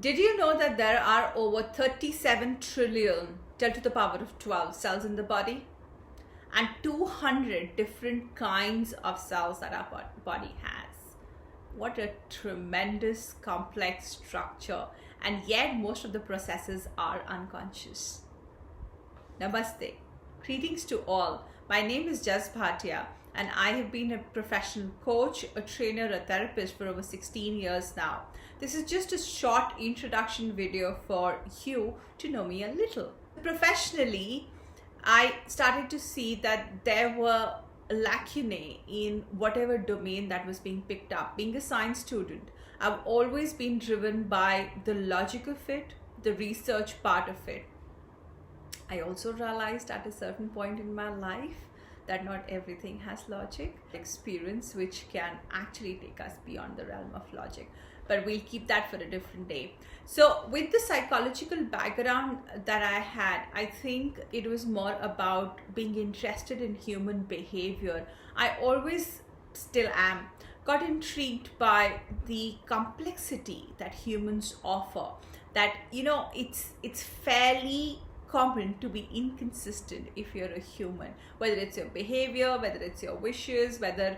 Did you know that there are over 37 trillion 10 to the power of 12 cells in the body? And 200 different kinds of cells that our body has. What a tremendous complex structure, and yet most of the processes are unconscious. Namaste. Greetings to all. My name is Bhatia, and I have been a professional coach, a trainer, a therapist for over 16 years now. This is just a short introduction video for you to know me a little. Professionally, I started to see that there were lacunae in whatever domain that was being picked up. Being a science student, I've always been driven by the logic of it, the research part of it. I also realized at a certain point in my life that not everything has logic, experience which can actually take us beyond the realm of logic. But we'll keep that for a different day. So with the psychological background that I had, I think it was more about being interested in human behavior. I always still am got intrigued by the complexity that humans offer, that it's fairly common to be inconsistent if you're a human, whether it's your behavior, whether it's your wishes, whether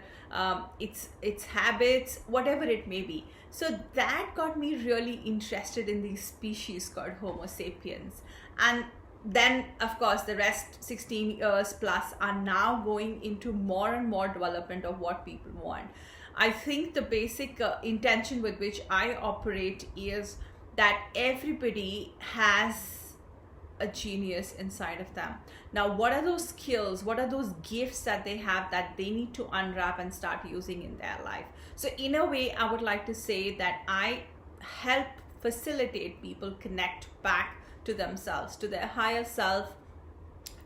it's habits, whatever it may be. So that got me really interested in these species called Homo sapiens. And then of course the rest 16 years plus are now going into more and more development of what people want. I think the basic intention with which I operate is that everybody has a genius inside of them. Now, what are those skills? What are those gifts that they have that they need to unwrap and start using in their life? So in a way, I would like to say that I help facilitate people connect back to themselves, to their higher self,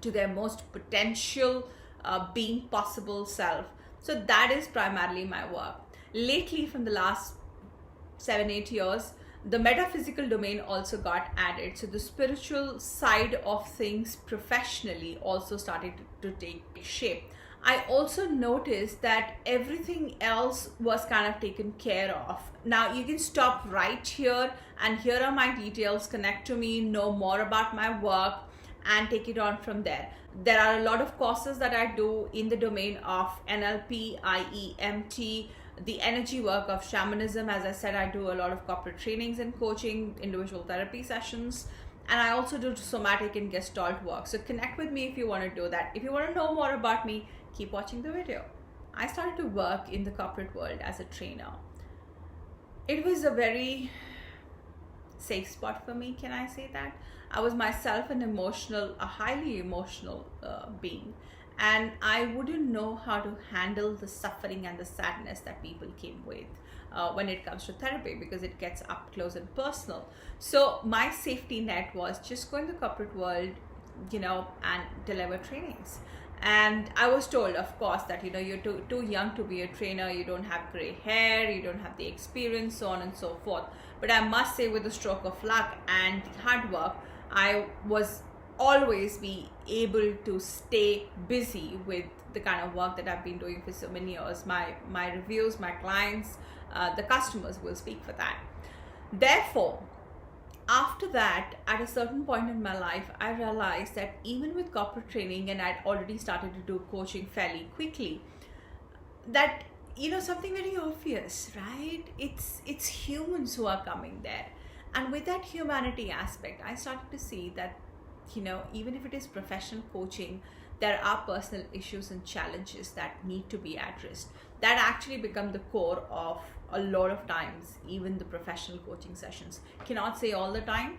to their most potential being possible self. So that is primarily my work. Lately, from the last 7-8 years, the metaphysical domain also got added. So the spiritual side of things professionally also started to take shape. I also noticed that everything else was kind of taken care of. Now you can stop right here, and here are my details. Connect to me, know more about my work, and take it on from there. There are a lot of courses that I do in the domain of NLP, IEMT, the energy work of shamanism. As I said, I do a lot of corporate trainings and coaching, individual therapy sessions, and I also do somatic and gestalt work. So connect with me if you want to do that. If you want to know more about me, keep watching the video. I started to work in the corporate world as a trainer. It was a very safe spot for me, can I say that? I was myself a highly emotional being, and I wouldn't know how to handle the suffering and the sadness that people came with when it comes to therapy, because it gets up close and personal. So my safety net was just go in the corporate world, and deliver trainings. And I was told, of course, that you're too young to be a trainer, you don't have gray hair, you don't have the experience, so on and so forth. But I must say, with a stroke of luck and hard work, I was always be able to stay busy with the kind of work that I've been doing for so many years. My reviews, my clients, the customers will speak for that. Therefore, after that, at a certain point in my life, I realized that even with corporate training, and I'd already started to do coaching fairly quickly, that something very obvious, right? It's humans who are coming there. And with that humanity aspect, I started to see that even if it is professional coaching, there are personal issues and challenges that need to be addressed, that actually become the core of a lot of times, even the professional coaching sessions. Cannot say all the time,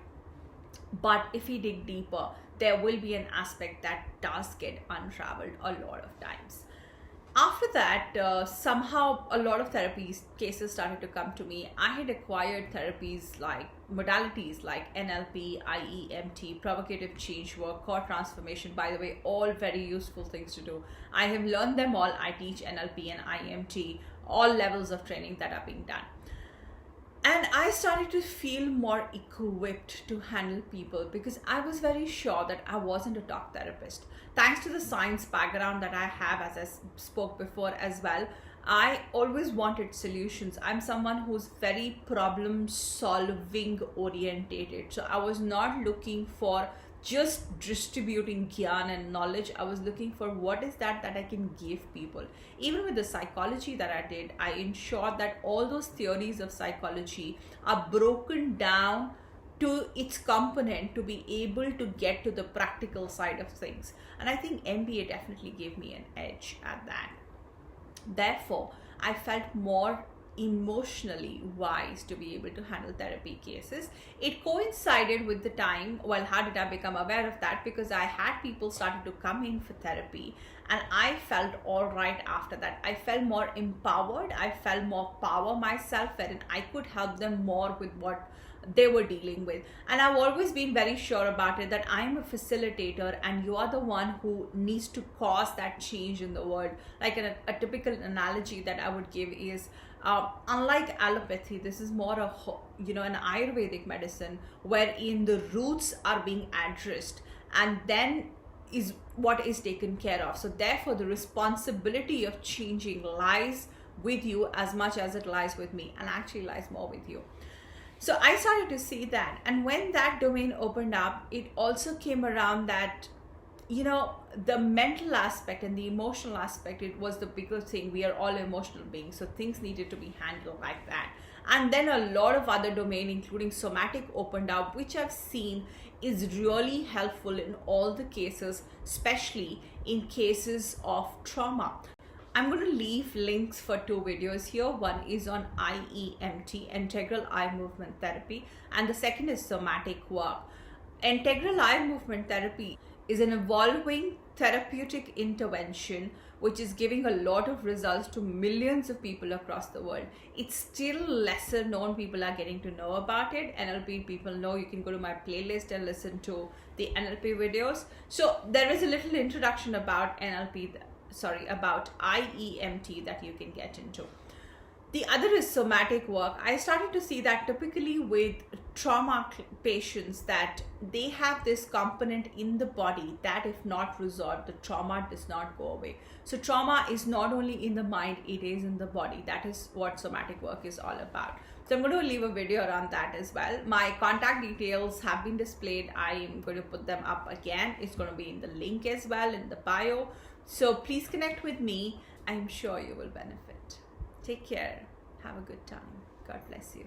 but if we dig deeper, there will be an aspect that does get unraveled a lot of times. After that, somehow a lot of therapy cases started to come to me. I had acquired modalities like NLP, IEMT, provocative change work, core transformation. By the way, all very useful things to do. I have learned them all. I teach NLP and IEMT, all levels of training that are being done. And I started to feel more equipped to handle people, because I was very sure that I wasn't a talk therapist. Thanks to the science background that I have, as I spoke before as well, I always wanted solutions. I'm someone who's very problem solving orientated. So I was not looking for just distributing gyan and knowledge. I was looking for what is that I can give people. Even with the psychology that I did, I ensured that all those theories of psychology are broken down to its component to be able to get to the practical side of things. And I think MBA definitely gave me an edge at that. Therefore, I felt more emotionally wise to be able to handle therapy cases. It coincided with the time. Well, how did I become aware of that? Because I had people started to come in for therapy, and I felt all right after that. I felt more empowered. I felt more power myself, wherein I could help them more with what they were dealing with. And I've always been very sure about it, that I'm a facilitator and you are the one who needs to cause that change in the world. Like a typical analogy that I would give is, unlike allopathy, this is more a an Ayurvedic medicine wherein the roots are being addressed and then is what is taken care of. So therefore the responsibility of changing lies with you as much as it lies with me, and actually lies more with you. So I started to see that, and when that domain opened up, it also came around that the mental aspect and the emotional aspect, it was the bigger thing. We are all emotional beings, so things needed to be handled like that. And then a lot of other domain, including somatic, opened up, which I've seen is really helpful in all the cases, especially in cases of trauma. I'm going to leave links for 2 videos here. One is on IEMT, Integral Eye Movement Therapy, and the second is somatic work. Integral eye movement therapy is an evolving therapeutic intervention which is giving a lot of results to millions of people across the world. It's still lesser known. People are getting to know about it. NLP people know. You can go to my playlist and listen to the NLP videos. So there is a little introduction about about IEMT that you can get into. The other is somatic work. I started to see that typically with trauma patients, that they have this component in the body that if not resolved, the trauma does not go away. So trauma is not only in the mind, it is in the body. That is what somatic work is all about. So I'm going to leave a video around that as well. My contact details have been displayed. I am going to put them up again. It's going to be in the link as well in the bio. So please connect with me. I'm sure you will benefit. Take care. Have a good time. God bless you.